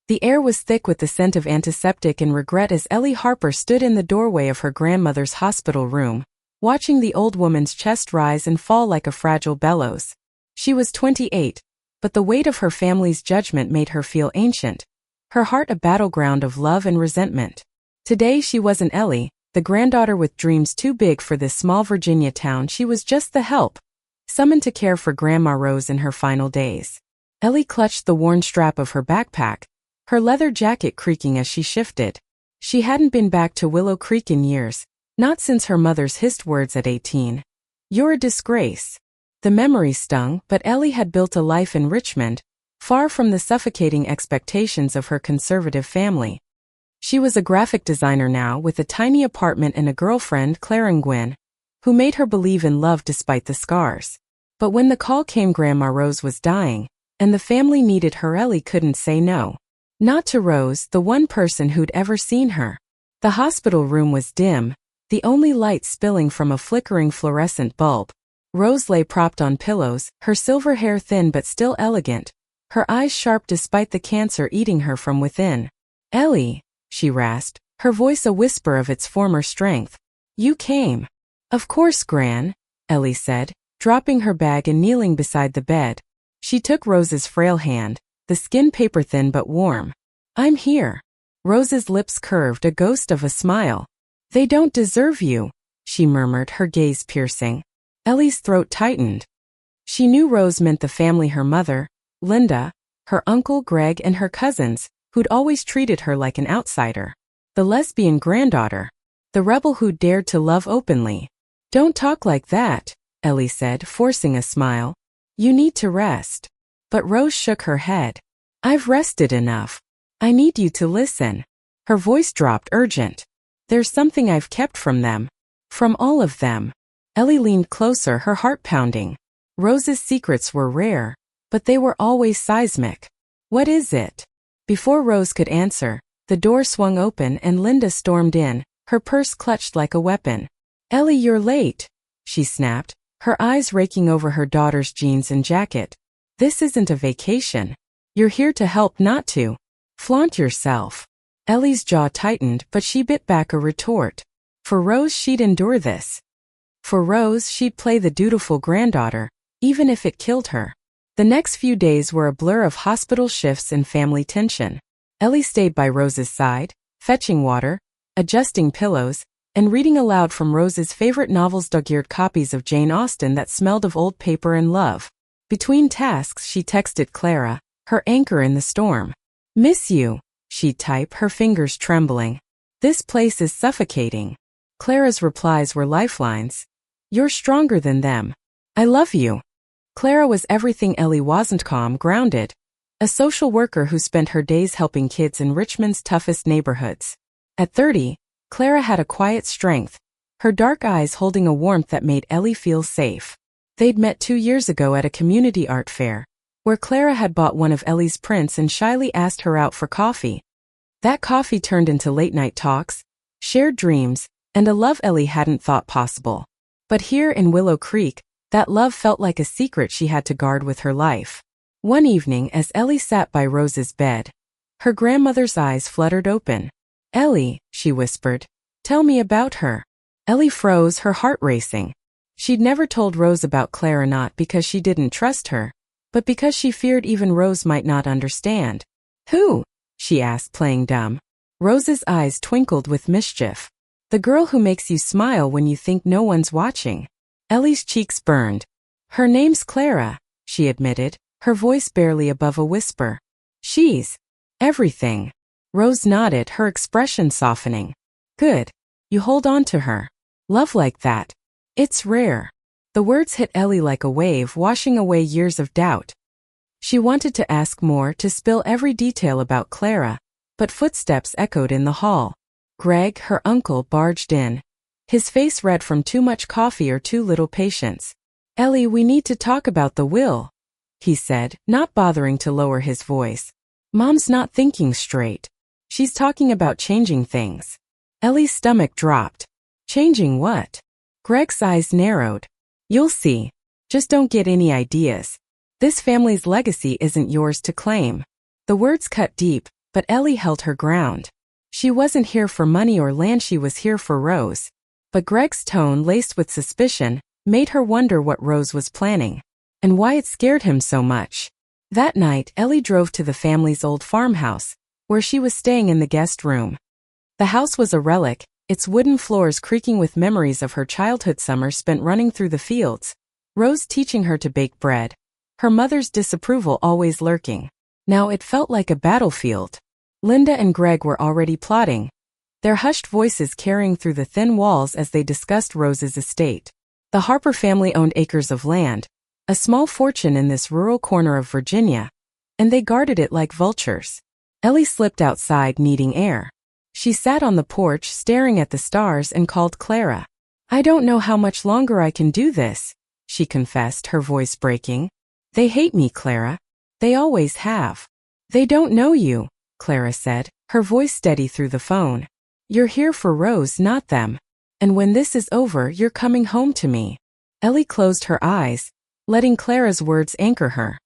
The air was thick with the scent of antiseptic and regret as Ellie Harper stood in the doorway of her grandmother's hospital room, watching the old woman's chest rise and fall like a fragile bellows. She was 28, but the weight of her family's judgment made her feel ancient, her heart a battleground of love and resentment. Today she wasn't Ellie, the granddaughter with dreams too big for this small Virginia town. She was just the help, summoned to care for Grandma Rose in her final days. Ellie clutched the worn strap of her backpack, her leather jacket creaking as she shifted. She hadn't been back to Willow Creek in years, not since her mother's hissed words at 18. "You're a disgrace." The memory stung, but Ellie had built a life in Richmond, far from the suffocating expectations of her conservative family. She was a graphic designer now with a tiny apartment and a girlfriend, Clara Gwynn, who made her believe in love despite the scars. But when the call came, Grandma Rose was dying, and the family needed her. Ellie couldn't say no. Not to Rose, the one person who'd ever seen her. The hospital room was dim, the only light spilling from a flickering fluorescent bulb. Rose lay propped on pillows, her silver hair thin but still elegant, her eyes sharp despite the cancer eating her from within. "Ellie," she rasped, her voice a whisper of its former strength. "You came." "Of course, Gran," Ellie said, dropping her bag and kneeling beside the bed. She took Rose's frail hand, the skin paper-thin but warm. "I'm here." Rose's lips curved, a ghost of a smile. "They don't deserve you," she murmured, her gaze piercing. Ellie's throat tightened. She knew Rose meant the family, her mother, Linda, her uncle Greg, and her cousins, who'd always treated her like an outsider. The lesbian granddaughter. The rebel who dared to love openly. "Don't talk like that," Ellie said, forcing a smile. "You need to rest." But Rose shook her head. "I've rested enough. I need you to listen." Her voice dropped, urgent. "There's something I've kept from them. From all of them." Ellie leaned closer, her heart pounding. Rose's secrets were rare, but they were always seismic. "What is it?" Before Rose could answer, the door swung open and Linda stormed in, her purse clutched like a weapon. "Ellie, you're late," she snapped, her eyes raking over her daughter's jeans and jacket. "This isn't a vacation. You're here to help, not to flaunt yourself." Ellie's jaw tightened, but she bit back a retort. For Rose, she'd endure this. For Rose, she'd play the dutiful granddaughter, even if it killed her. The next few days were a blur of hospital shifts and family tension. Ellie stayed by Rose's side, fetching water, adjusting pillows, and reading aloud from Rose's favorite novels, dog-eared copies of Jane Austen that smelled of old paper and love. Between tasks, she texted Clara, her anchor in the storm. "Miss you," she'd type, her fingers trembling. "This place is suffocating." Clara's replies were lifelines. "You're stronger than them. I love you." Clara was everything Ellie wasn't: calm, grounded. A social worker who spent her days helping kids in Richmond's toughest neighborhoods. At 30, Clara had a quiet strength, her dark eyes holding a warmth that made Ellie feel safe. They'd met 2 years ago at a community art fair, where Clara had bought one of Ellie's prints and shyly asked her out for coffee. That coffee turned into late-night talks, shared dreams, and a love Ellie hadn't thought possible. But here in Willow Creek, that love felt like a secret she had to guard with her life. One evening, as Ellie sat by Rose's bed, her grandmother's eyes fluttered open. "Ellie," she whispered, "tell me about her." Ellie froze, her heart racing. She'd never told Rose about Clara, not because she didn't trust her, but because she feared even Rose might not understand. "Who?" she asked, playing dumb. Rose's eyes twinkled with mischief. "The girl who makes you smile when you think no one's watching." Ellie's cheeks burned. "Her name's Clara," she admitted, her voice barely above a whisper. "She's everything." Rose nodded, her expression softening. "Good. You hold on to her. Love like that. It's rare." The words hit Ellie like a wave, washing away years of doubt. She wanted to ask more, to spill every detail about Clara, but footsteps echoed in the hall. Greg, her uncle, barged in, his face red from too much coffee or too little patience. "Ellie, we need to talk about the will," he said, not bothering to lower his voice. "Mom's not thinking straight. She's talking about changing things." Ellie's stomach dropped. "Changing what?" Greg's eyes narrowed. "You'll see. Just don't get any ideas. This family's legacy isn't yours to claim." The words cut deep, but Ellie held her ground. She wasn't here for money or land, she was here for Rose. But Greg's tone, laced with suspicion, made her wonder what Rose was planning, and why it scared him so much. That night, Ellie drove to the family's old farmhouse, where she was staying in the guest room. The house was a relic, its wooden floors creaking with memories of her childhood summers spent running through the fields, Rose teaching her to bake bread, her mother's disapproval always lurking. Now it felt like a battlefield. Linda and Greg were already plotting, their hushed voices carrying through the thin walls as they discussed Rose's estate. The Harper family owned acres of land, a small fortune in this rural corner of Virginia, and they guarded it like vultures. Ellie slipped outside, needing air. She sat on the porch staring at the stars and called Clara. "I don't know how much longer I can do this," she confessed, her voice breaking. "They hate me, Clara. They always have." "They don't know you," Clara said, her voice steady through the phone. "You're here for Rose, not them. And when this is over, you're coming home to me." Ellie closed her eyes, letting Clara's words anchor her.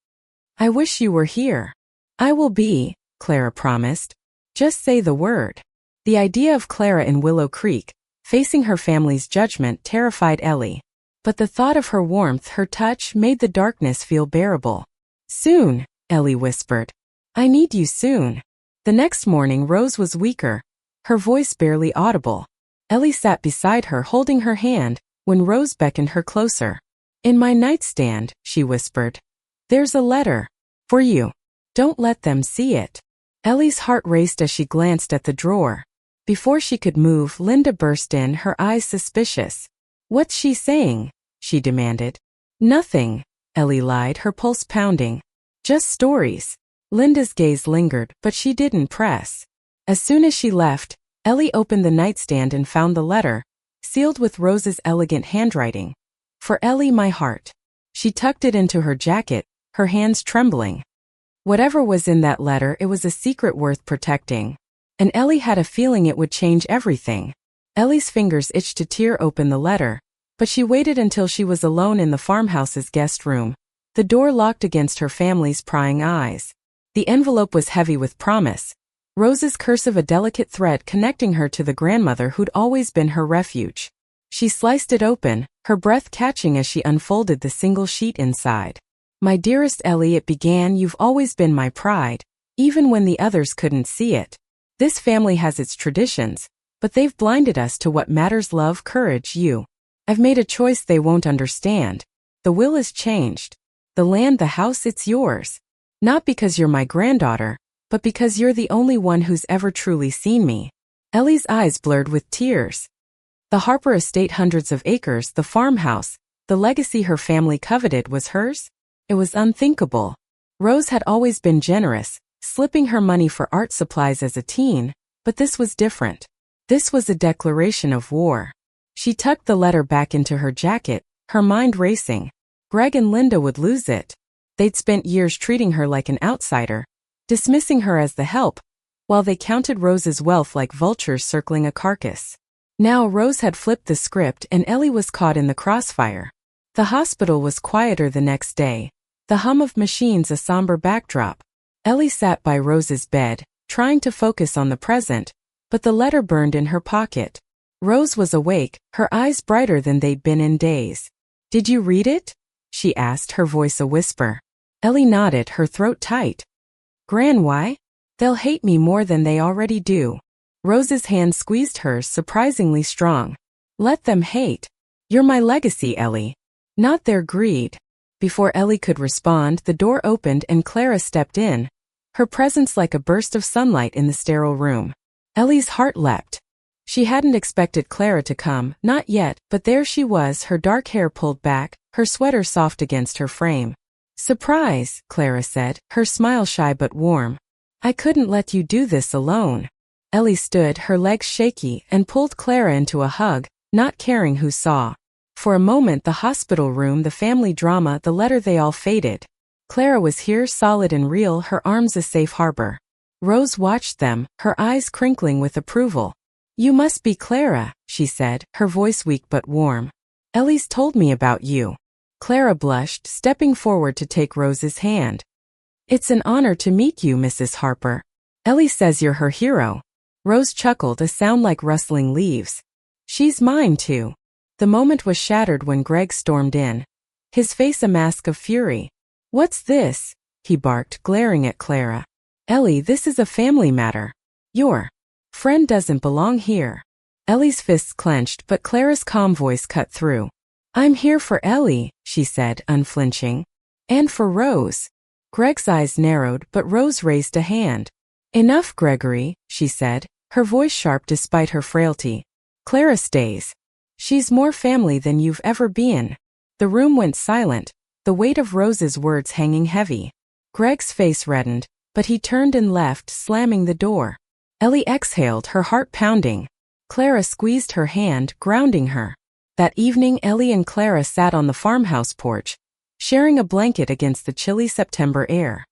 "I wish you were here." "I will be," Clara promised. "Just say the word." The idea of Clara in Willow Creek, facing her family's judgment, terrified Ellie. But the thought of her warmth, her touch, made the darkness feel bearable. "Soon," Ellie whispered. "I need you soon." The next morning, Rose was weaker, her voice barely audible. Ellie sat beside her, holding her hand, when Rose beckoned her closer. "In my nightstand," she whispered. "There's a letter. For you. Don't let them see it." Ellie's heart raced as she glanced at the drawer. Before she could move, Linda burst in, her eyes suspicious. "What's she saying?" she demanded. "Nothing," Ellie lied, her pulse pounding. "Just stories." Linda's gaze lingered, but she didn't press. As soon as she left, Ellie opened the nightstand and found the letter, sealed with Rose's elegant handwriting. "For Ellie, my heart." She tucked it into her jacket, her hands trembling. Whatever was in that letter, it was a secret worth protecting. And Ellie had a feeling it would change everything. Ellie's fingers itched to tear open the letter, but she waited until she was alone in the farmhouse's guest room, the door locked against her family's prying eyes. The envelope was heavy with promise, Rose's cursive, a delicate thread connecting her to the grandmother who'd always been her refuge. She sliced it open, her breath catching as she unfolded the single sheet inside. "My dearest Ellie," it began, "you've always been my pride, even when the others couldn't see it. This family has its traditions, but they've blinded us to what matters: love, courage, you. I've made a choice they won't understand. The will is changed. The land, the house, it's yours. Not because you're my granddaughter, but because you're the only one who's ever truly seen me." Ellie's eyes blurred with tears. The Harper estate, hundreds of acres, the farmhouse, the legacy her family coveted, was hers? It was unthinkable. Rose had always been generous, slipping her money for art supplies as a teen, but this was different. This was a declaration of war. She tucked the letter back into her jacket, her mind racing. Greg and Linda would lose it. They'd spent years treating her like an outsider, dismissing her as the help, while they counted Rose's wealth like vultures circling a carcass. Now Rose had flipped the script and Ellie was caught in the crossfire. The hospital was quieter the next day, the hum of machines a somber backdrop. Ellie sat by Rose's bed, trying to focus on the present, but the letter burned in her pocket. Rose was awake, her eyes brighter than they'd been in days. "Did you read it?" she asked, her voice a whisper. Ellie nodded, her throat tight. "Gran, why?" "They'll hate me more than they already do." Rose's hand squeezed hers, surprisingly strong. "Let them hate. You're my legacy, Ellie. Not their greed." Before Ellie could respond, the door opened and Clara stepped in, her presence like a burst of sunlight in the sterile room. Ellie's heart leapt. She hadn't expected Clara to come, not yet, but there she was, her dark hair pulled back, her sweater soft against her frame. "Surprise," Clara said, her smile shy but warm. "I couldn't let you do this alone." Ellie stood, her legs shaky, and pulled Clara into a hug, not caring who saw. For a moment, the hospital room, the family drama, the letter, they all faded. Clara was here, solid and real, her arms a safe harbor. Rose watched them, her eyes crinkling with approval. "You must be Clara," she said, her voice weak but warm. "Ellie's told me about you." Clara blushed, stepping forward to take Rose's hand. "It's an honor to meet you, Mrs. Harper." Ellie says you're her hero. Rose chuckled, a sound like rustling leaves. She's mine too. The moment was shattered when Greg stormed in, his face a mask of fury. What's this? He barked, glaring at Clara. Ellie, this is a family matter. Your friend doesn't belong here. Ellie's fists clenched, but Clara's calm voice cut through. I'm here for Ellie, she said, unflinching. And for Rose. Greg's eyes narrowed, but Rose raised a hand. Enough, Gregory, she said, her voice sharp despite her frailty. Clara stays. She's more family than you've ever been. The room went silent, the weight of Rose's words hanging heavy. Greg's face reddened, but he turned and left, slamming the door. Ellie exhaled, her heart pounding. Clara squeezed her hand, grounding her. That evening, Ellie and Clara sat on the farmhouse porch, sharing a blanket against the chilly September air.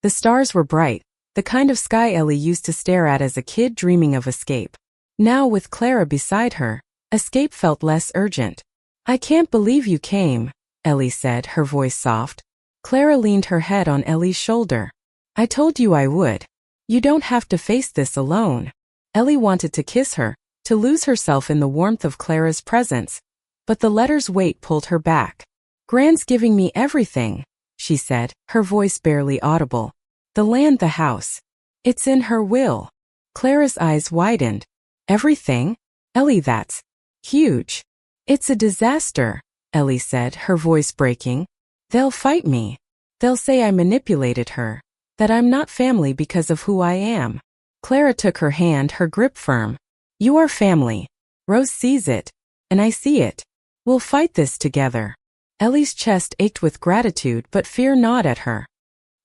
The stars were bright, the kind of sky Ellie used to stare at as a kid dreaming of escape. Now, with Clara beside her, escape felt less urgent. I can't believe you came, Ellie said, her voice soft. Clara leaned her head on Ellie's shoulder. I told you I would. You don't have to face this alone. Ellie wanted to kiss her, to lose herself in the warmth of Clara's presence, but the letter's weight pulled her back. Gran's giving me everything, she said, her voice barely audible. The land, the house. It's in her will. Clara's eyes widened. Everything? Ellie, that's huge. It's a disaster, Ellie said, her voice breaking. They'll fight me. They'll say I manipulated her, that I'm not family because of who I am. Clara took her hand, her grip firm. You are family. Rose sees it, and I see it. We'll fight this together. Ellie's chest ached with gratitude, but fear gnawed at her.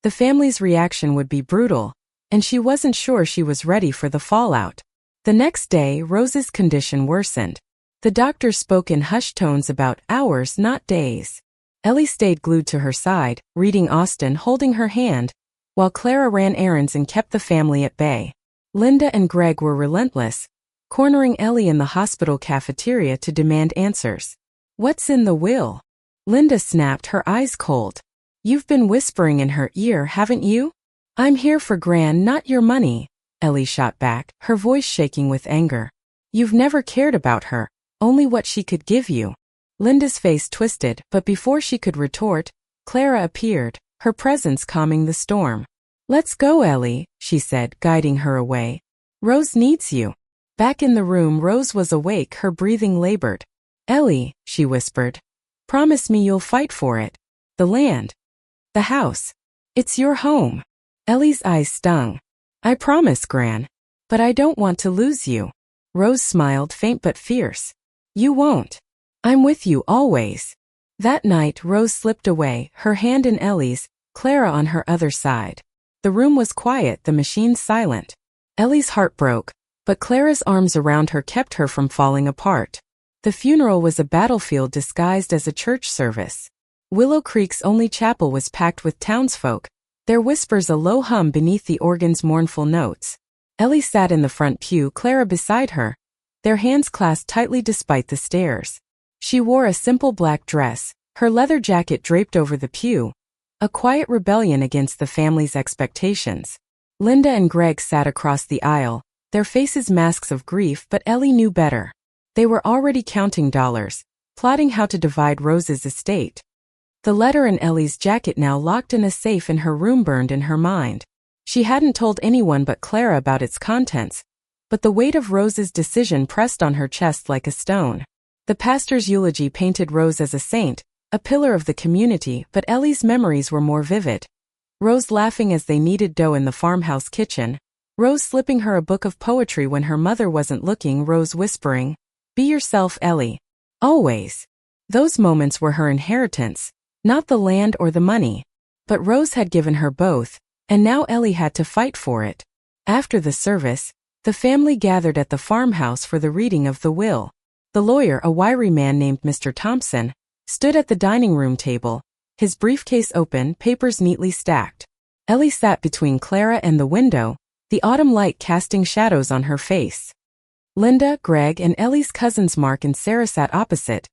The family's reaction would be brutal, and she wasn't sure she was ready for the fallout. The next day, Rose's condition worsened. The doctor spoke in hushed tones about hours, not days. Ellie stayed glued to her side, reading Austen, holding her hand, while Clara ran errands and kept the family at bay. Linda and Greg were relentless, cornering Ellie in the hospital cafeteria to demand answers. What's in the will? Linda snapped, her eyes cold. You've been whispering in her ear, haven't you? I'm here for Gran, not your money, Ellie shot back, her voice shaking with anger. You've never cared about her, only what she could give you. Linda's face twisted, but before she could retort, Clara appeared, her presence calming the storm. Let's go, Ellie, she said, guiding her away. Rose needs you. Back in the room, Rose was awake, her breathing labored. Ellie, she whispered. Promise me you'll fight for it. The land. The house. It's your home. Ellie's eyes stung. I promise, Gran. But I don't want to lose you. Rose smiled, faint but fierce. You won't. I'm with you always. That night, Rose slipped away, her hand in Ellie's, Clara on her other side. The room was quiet, the machine silent. Ellie's heart broke, but Clara's arms around her kept her from falling apart. The funeral was a battlefield disguised as a church service. Willow Creek's only chapel was packed with townsfolk, their whispers a low hum beneath the organ's mournful notes. Ellie sat in the front pew, Clara beside her, their hands clasped tightly despite the stares. She wore a simple black dress, her leather jacket draped over the pew, a quiet rebellion against the family's expectations. Linda and Greg sat across the aisle, their faces masks of grief, but Ellie knew better. They were already counting dollars, plotting how to divide Rose's estate. The letter in Ellie's jacket, now locked in a safe in her room, burned in her mind. She hadn't told anyone but Clara about its contents, but the weight of Rose's decision pressed on her chest like a stone. The pastor's eulogy painted Rose as a saint, a pillar of the community, but Ellie's memories were more vivid. Rose laughing as they kneaded dough in the farmhouse kitchen, Rose slipping her a book of poetry when her mother wasn't looking, Rose whispering, "Be yourself, Ellie. Always." Those moments were her inheritance, not the land or the money. But Rose had given her both, and now Ellie had to fight for it. After the service, the family gathered at the farmhouse for the reading of the will. The lawyer, a wiry man named Mr. Thompson, stood at the dining room table, his briefcase open, papers neatly stacked. Ellie sat between Clara and the window, the autumn light casting shadows on her face. Linda, Greg, and Ellie's cousins Mark and Sarah sat opposite,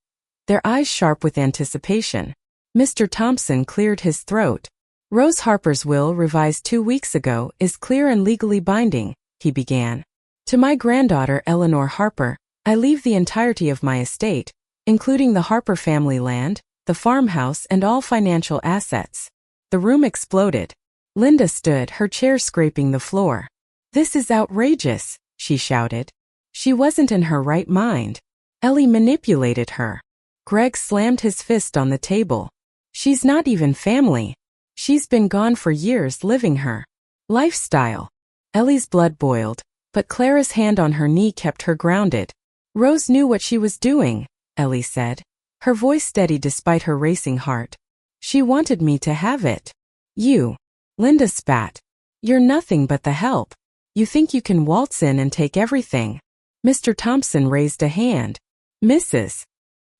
their eyes sharp with anticipation. Mr. Thompson cleared his throat. Rose Harper's will, revised 2 weeks ago, is clear and legally binding, he began. To my granddaughter Eleanor Harper, I leave the entirety of my estate, including the Harper family land, the farmhouse, and all financial assets. The room exploded. Linda stood, her chair scraping the floor. This is outrageous, she shouted. She wasn't in her right mind. Ellie manipulated her. Greg slammed his fist on the table. She's not even family. She's been gone for years, living her lifestyle. Ellie's blood boiled, but Clara's hand on her knee kept her grounded. Rose knew what she was doing, Ellie said, her voice steady despite her racing heart. She wanted me to have it. You. Linda spat. You're nothing but the help. You think you can waltz in and take everything. Mr. Thompson raised a hand. Mrs.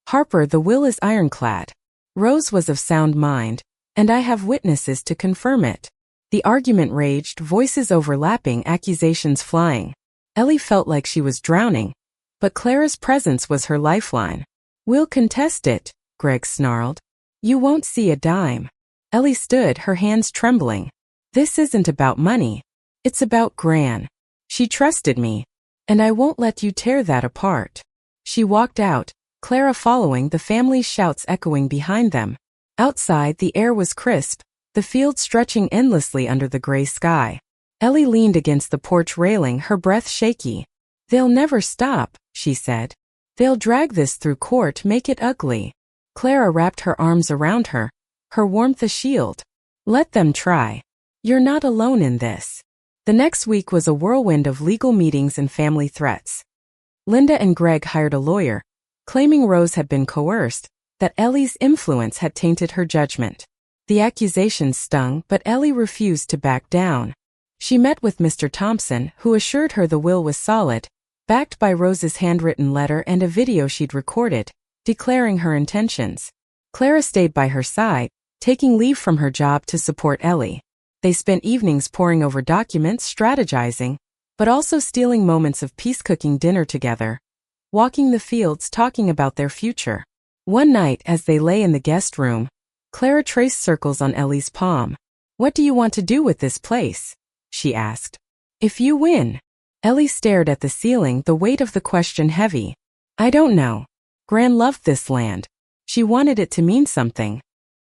Harper, the will is ironclad. Rose was of sound mind, and I have witnesses to confirm it. The argument raged, voices overlapping, accusations flying. Ellie felt like she was drowning, but Clara's presence was her lifeline. We'll contest it, Greg snarled. You won't see a dime. Ellie stood, her hands trembling. This isn't about money. It's about Gran. She trusted me, and I won't let you tear that apart. She walked out, Clara following, the family's shouts echoing behind them. Outside, the air was crisp, the field stretching endlessly under the gray sky. Ellie leaned against the porch railing, her breath shaky. They'll never stop, she said. They'll drag this through court, make it ugly. Clara wrapped her arms around her, her warmth a shield. Let them try. You're not alone in this. The next week was a whirlwind of legal meetings and family threats. Linda and Greg hired a lawyer, claiming Rose had been coerced, that Ellie's influence had tainted her judgment. The accusations stung, but Ellie refused to back down. She met with Mr. Thompson, who assured her the will was solid, backed by Rose's handwritten letter and a video she'd recorded, declaring her intentions. Clara stayed by her side, taking leave from her job to support Ellie. They spent evenings poring over documents, strategizing, but also stealing moments of peace, cooking dinner together, walking the fields, talking about their future. One night, as they lay in the guest room, Clara traced circles on Ellie's palm. What do you want to do with this place? She asked. If you win. Ellie stared at the ceiling, the weight of the question heavy. I don't know. Gran loved this land. She wanted it to mean something.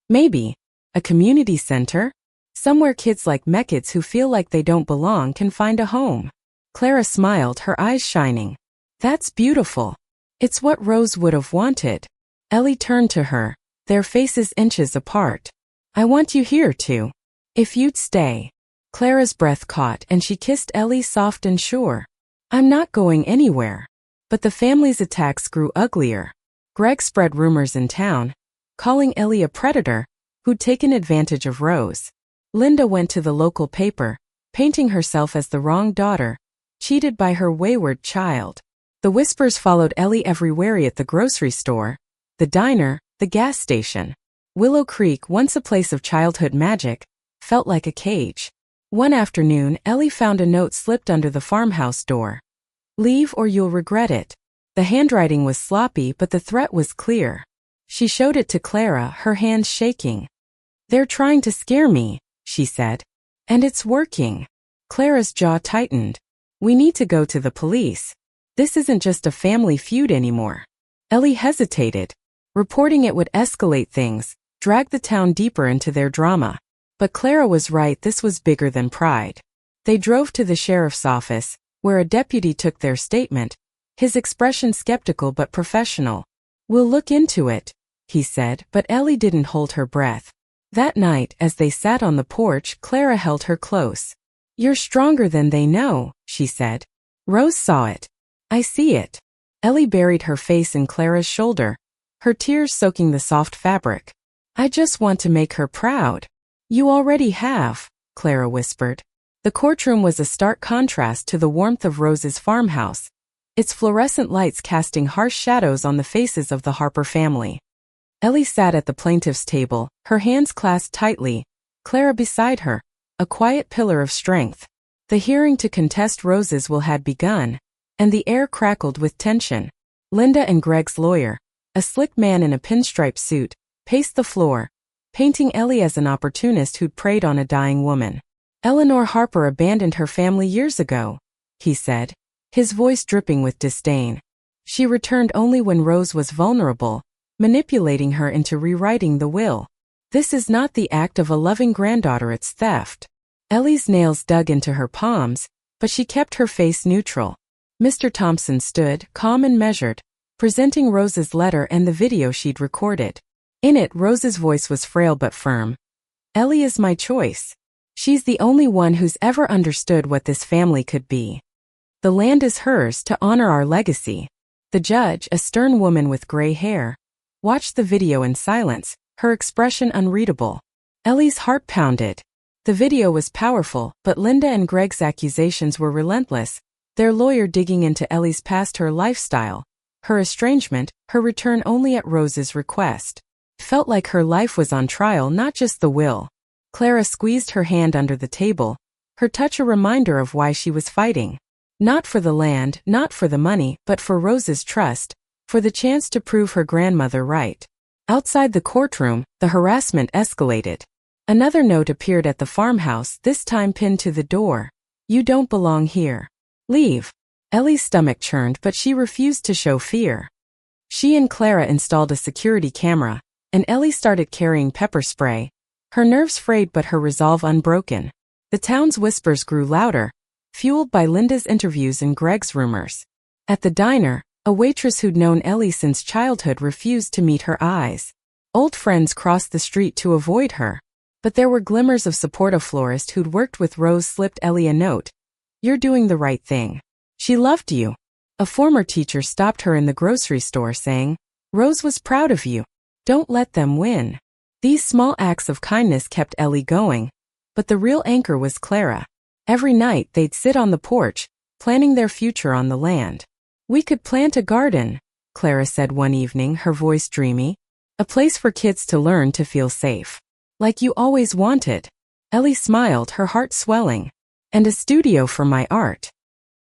Maybe. A community center? Somewhere kids like Mekids who feel like they don't belong can find a home. Clara smiled, her eyes shining. That's beautiful. It's what Rose would have wanted. Ellie turned to her, their faces inches apart. I want you here too. If you'd stay. Clara's breath caught and she kissed Ellie, soft and sure. I'm not going anywhere. But the family's attacks grew uglier. Greg spread rumors in town, calling Ellie a predator who'd taken advantage of Rose. Linda went to the local paper, painting herself as the wrong daughter, cheated by her wayward child. The whispers followed Ellie everywhere, at the grocery store, the diner, the gas station. Willow Creek, once a place of childhood magic, felt like a cage. One afternoon, Ellie found a note slipped under the farmhouse door. Leave or you'll regret it. The handwriting was sloppy, but the threat was clear. She showed it to Clara, her hands shaking. They're trying to scare me, she said. And it's working. Clara's jaw tightened. We need to go to the police. This isn't just a family feud anymore. Ellie hesitated. Reporting it would escalate things, drag the town deeper into their drama. But Clara was right, this was bigger than pride. They drove to the sheriff's office, where a deputy took their statement, his expression skeptical but professional. We'll look into it, he said, but Ellie didn't hold her breath. That night, as they sat on the porch, Clara held her close. You're stronger than they know, she said. Rose saw it. I see it. Ellie buried her face in Clara's shoulder, her tears soaking the soft fabric. I just want to make her proud. You already have, Clara whispered. The courtroom was a stark contrast to the warmth of Rose's farmhouse, its fluorescent lights casting harsh shadows on the faces of the Harper family. Ellie sat at the plaintiff's table, her hands clasped tightly, Clara beside her, a quiet pillar of strength. The hearing to contest Rose's will had begun, and the air crackled with tension. Linda and Greg's lawyer, a slick man in a pinstripe suit, paced the floor, painting Ellie as an opportunist who'd preyed on a dying woman. Eleanor Harper abandoned her family years ago, he said, his voice dripping with disdain. She returned only when Rose was vulnerable, manipulating her into rewriting the will. This is not the act of a loving granddaughter, it's theft. Ellie's nails dug into her palms, but she kept her face neutral. Mr. Thompson stood, calm and measured, presenting Rose's letter and the video she'd recorded. In it, Rose's voice was frail but firm. Ellie is my choice. She's the only one who's ever understood what this family could be. The land is hers to honor our legacy. The judge, a stern woman with gray hair, watched the video in silence, her expression unreadable. Ellie's heart pounded. The video was powerful, but Linda and Greg's accusations were relentless, their lawyer digging into Ellie's past, her lifestyle, her estrangement, her return only at Rose's request. Felt like her life was on trial, not just the will. Clara squeezed her hand under the table, her touch a reminder of why she was fighting. Not for the land, not for the money, but for Rose's trust, for the chance to prove her grandmother right. Outside the courtroom, the harassment escalated. Another note appeared at the farmhouse, this time pinned to the door. You don't belong here. Leave. Ellie's stomach churned, but she refused to show fear. She and Clara installed a security camera, and Ellie started carrying pepper spray, her nerves frayed but her resolve unbroken. The town's whispers grew louder, fueled by Linda's interviews and Greg's rumors. At the diner, a waitress who'd known Ellie since childhood refused to meet her eyes. Old friends crossed the street to avoid her. But there were glimmers of support. A florist who'd worked with Rose slipped Ellie a note. You're doing the right thing. She loved you. A former teacher stopped her in the grocery store saying, Rose was proud of you. Don't let them win. These small acts of kindness kept Ellie going, but the real anchor was Clara. Every night they'd sit on the porch, planning their future on the land. We could plant a garden, Clara said one evening, her voice dreamy. A place for kids to learn to feel safe. Like you always wanted. Ellie smiled, her heart swelling. And a studio for my art.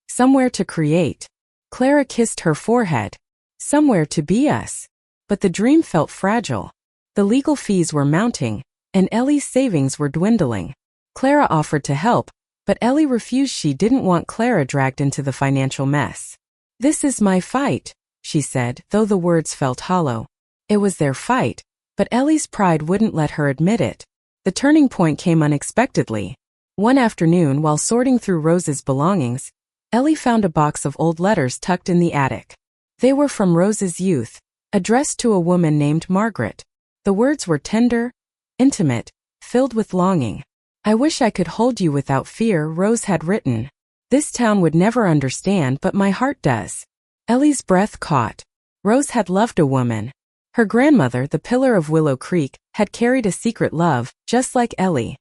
Somewhere to create. Clara kissed her forehead. Somewhere to be us. But the dream felt fragile. The legal fees were mounting, and Ellie's savings were dwindling. Clara offered to help, but Ellie refused. She didn't want Clara dragged into the financial mess. This is my fight, she said, though the words felt hollow. It was their fight, but Ellie's pride wouldn't let her admit it. The turning point came unexpectedly. One afternoon, while sorting through Rose's belongings, Ellie found a box of old letters tucked in the attic. They were from Rose's youth, addressed to a woman named Margaret. The words were tender, intimate, filled with longing. I wish I could hold you without fear, Rose had written. This town would never understand, but my heart does. Ellie's breath caught. Rose had loved a woman. Her grandmother, the pillar of Willow Creek, had carried a secret love, just like Ellie.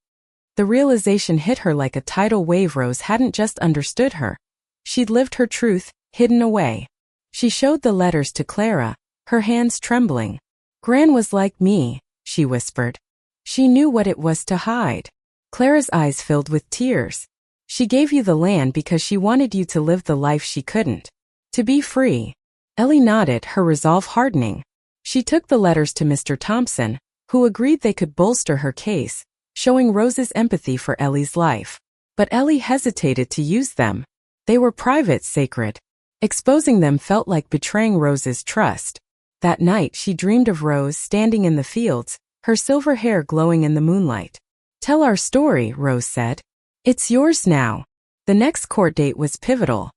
The realization hit her like a tidal wave. Rose hadn't just understood her. She'd lived her truth, hidden away. She showed the letters to Clara, her hands trembling. Gran was like me, she whispered. She knew what it was to hide. Clara's eyes filled with tears. She gave you the land because she wanted you to live the life she couldn't. To be free. Ellie nodded, her resolve hardening. She took the letters to Mr. Thompson, who agreed they could bolster her case, showing Rose's empathy for Ellie's life. But Ellie hesitated to use them. They were private, sacred. Exposing them felt like betraying Rose's trust. That night she dreamed of Rose standing in the fields, her silver hair glowing in the moonlight. Tell our story, Rose said. It's yours now. The next court date was pivotal.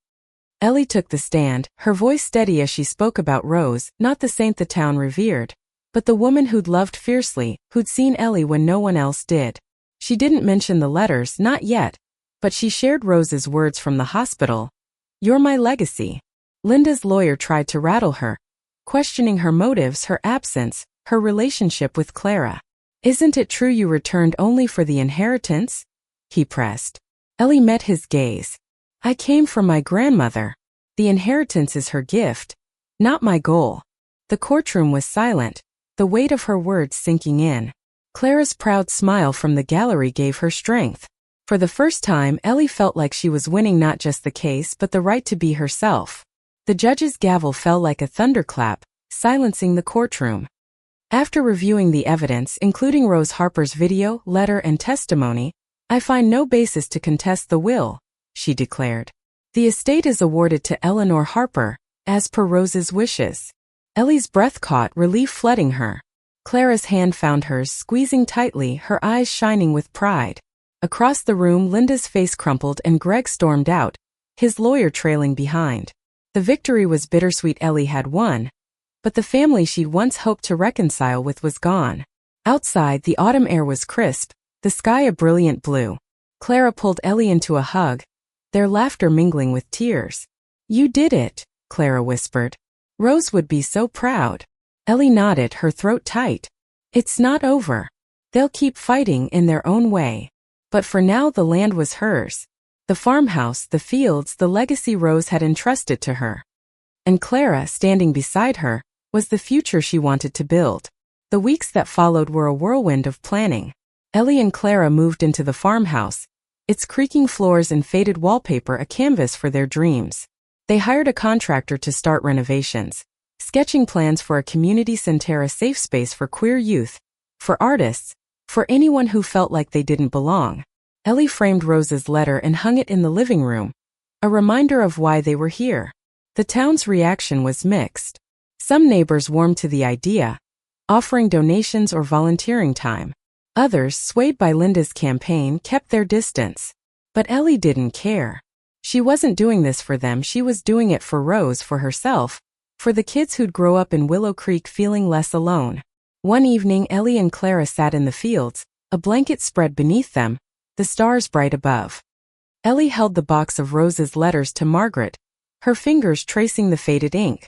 Ellie took the stand, her voice steady as she spoke about Rose, not the saint the town revered, but the woman who'd loved fiercely, who'd seen Ellie when no one else did. She didn't mention the letters, not yet, but she shared Rose's words from the hospital. You're my legacy. Linda's lawyer tried to rattle her, questioning her motives, her absence, her relationship with Clara. Isn't it true you returned only for the inheritance? He pressed. Ellie met his gaze. I came from my grandmother. The inheritance is her gift, not my goal. The courtroom was silent, the weight of her words sinking in. Clara's proud smile from the gallery gave her strength. For the first time, Ellie felt like she was winning not just the case but the right to be herself. The judge's gavel fell like a thunderclap, silencing the courtroom. After reviewing the evidence, including Rose Harper's video, letter, and testimony, I find no basis to contest the will, she declared. The estate is awarded to Eleanor Harper, as per Rose's wishes. Ellie's breath caught, relief flooding her. Clara's hand found hers, squeezing tightly, her eyes shining with pride. Across the room, Linda's face crumpled and Greg stormed out, his lawyer trailing behind. The victory was bittersweet. Ellie had won, but the family she'd once hoped to reconcile with was gone. Outside, the autumn air was crisp, the sky a brilliant blue. Clara pulled Ellie into a hug, their laughter mingling with tears. "You did it," Clara whispered. "Rose would be so proud." Ellie nodded, her throat tight. "It's not over. They'll keep fighting in their own way. But for now the land was hers. The farmhouse, the fields, the legacy Rose had entrusted to her. And Clara, standing beside her, was the future she wanted to build. The weeks that followed were a whirlwind of planning. Ellie and Clara moved into the farmhouse, its creaking floors and faded wallpaper a canvas for their dreams. They hired a contractor to start renovations, sketching plans for a community center, a safe space for queer youth, for artists, for anyone who felt like they didn't belong. Ellie framed Rose's letter and hung it in the living room, a reminder of why they were here. The town's reaction was mixed. Some neighbors warmed to the idea, offering donations or volunteering time. Others, swayed by Linda's campaign, kept their distance. But Ellie didn't care. She wasn't doing this for them, she was doing it for Rose, for herself, for the kids who'd grow up in Willow Creek feeling less alone. One evening, Ellie and Clara sat in the fields, a blanket spread beneath them, the stars bright above. Ellie held the box of Rose's letters to Margaret, her fingers tracing the faded ink.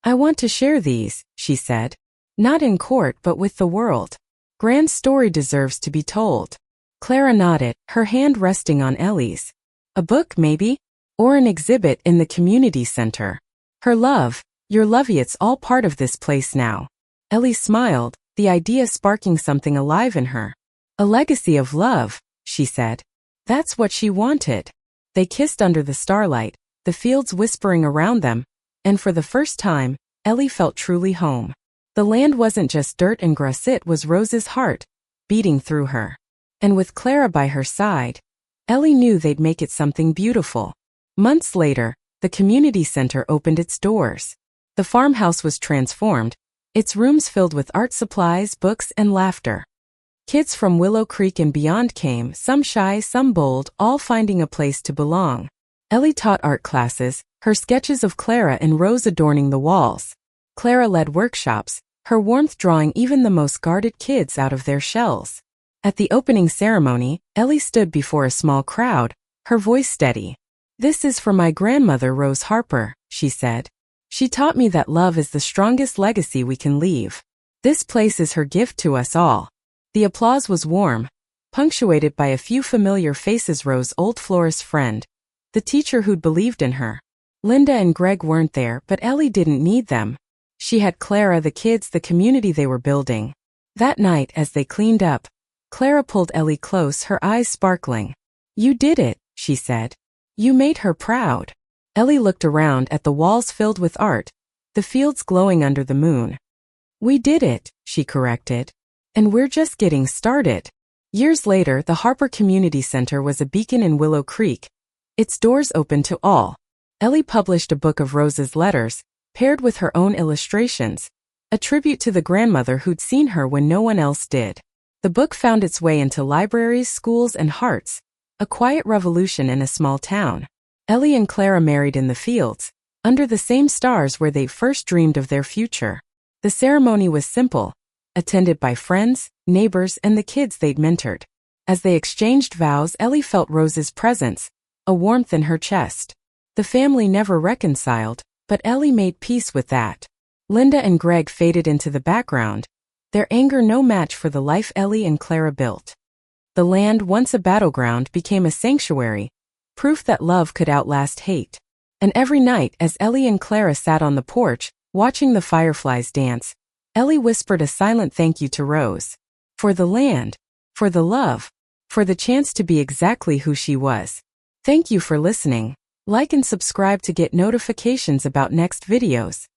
"I want to share these," she said. "Not in court but with the world. Grand's story deserves to be told." Clara nodded, her hand resting on Ellie's. "A book, maybe? Or an exhibit in the community center. Her love, your lovey, it's all part of this place now." Ellie smiled, the idea sparking something alive in her. "A legacy of love," she said. That's what she wanted. They kissed under the starlight, the fields whispering around them, and for the first time, Ellie felt truly home. The land wasn't just dirt and grass, it was Rose's heart, beating through her. And with Clara by her side, Ellie knew they'd make it something beautiful. Months later, the community center opened its doors. The farmhouse was transformed, its rooms filled with art supplies, books, and laughter. Kids from Willow Creek and beyond came, some shy, some bold, all finding a place to belong. Ellie taught art classes, her sketches of Clara and Rose adorning the walls. Clara led workshops, her warmth drawing even the most guarded kids out of their shells. At the opening ceremony, Ellie stood before a small crowd, her voice steady. "This is for my grandmother, Rose Harper," she said. "She taught me that love is the strongest legacy we can leave. This place is her gift to us all." The applause was warm, punctuated by a few familiar faces. Rose's old florist friend, the teacher who'd believed in her. Linda and Greg weren't there, but Ellie didn't need them. She had Clara, the kids, the community they were building. That night, as they cleaned up, Clara pulled Ellie close, her eyes sparkling. "You did it," she said. "You made her proud." Ellie looked around at the walls filled with art, the fields glowing under the moon. "We did it," she corrected. "And we're just getting started." Years later, the Harper Community Center was a beacon in Willow Creek, its doors open to all. Ellie published a book of Rose's letters, paired with her own illustrations, a tribute to the grandmother who'd seen her when no one else did. The book found its way into libraries, schools, and hearts, a quiet revolution in a small town. Ellie and Clara married in the fields, under the same stars where they first dreamed of their future. The ceremony was simple, attended by friends, neighbors, and the kids they'd mentored. As they exchanged vows, Ellie felt Rose's presence, a warmth in her chest. The family never reconciled, but Ellie made peace with that. Linda and Greg faded into the background, their anger no match for the life Ellie and Clara built. The land, once a battleground, became a sanctuary, proof that love could outlast hate. And every night, as Ellie and Clara sat on the porch, watching the fireflies dance, Ellie whispered a silent thank you to Rose. For the land, for the love, for the chance to be exactly who she was. Thank you for listening. Like and subscribe to get notifications about next videos.